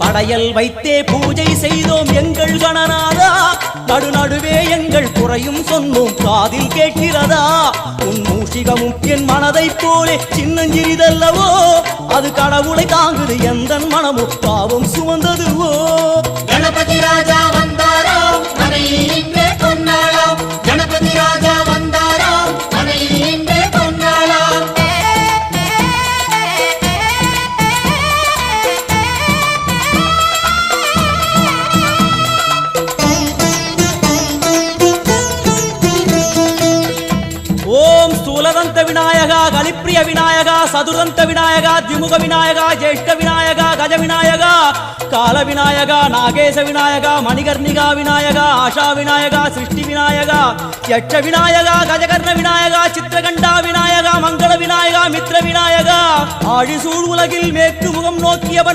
படையல் வைத்தே பூஜை செய்தோம் எங்கள் கணநாதா, நடுநடுவே எங்கள் குறையும் சொன்னோம் காதில் கேட்கிறதா? உன் மூஷிகமும் என் மனதைப் போலே சின்னஞ்சிறிதல்லவோ, அது கடவுளை தாங்குது எந்த மனமும் பாவம் சுமந்ததுவோ. கணபதி ராஜா வந்தாரோ மனையில் இன்றே பொன்னாளாம், கணபதி ராஜா வந்தாரோ மனையில் இன்றே பொன்னாளாம். ஓம் ஸ்தூலதந்த விநாயகா, கலிப்பிரிய விநாயகா, சதுரந்த விநாயகா, திமுக விநாயகா, ஜேஷ்ட விநாயகா, கஜ விநாயகா, கால விநாயகா, நாகேச விநாயகா, மணிகர்ணிகா விநாயகா, ஆஷா விநாயகா, சிருஷ்டி விநாயகா, யட்ச விநாயகா, கஜகர்ண விநாயகா, சித்திரகண்டா விநாயகா, மங்கள விநாயகா, மித்ர விநாயகா, ஆழிசூழ் உலகில் மேற்கு முகம் நோக்கியவன்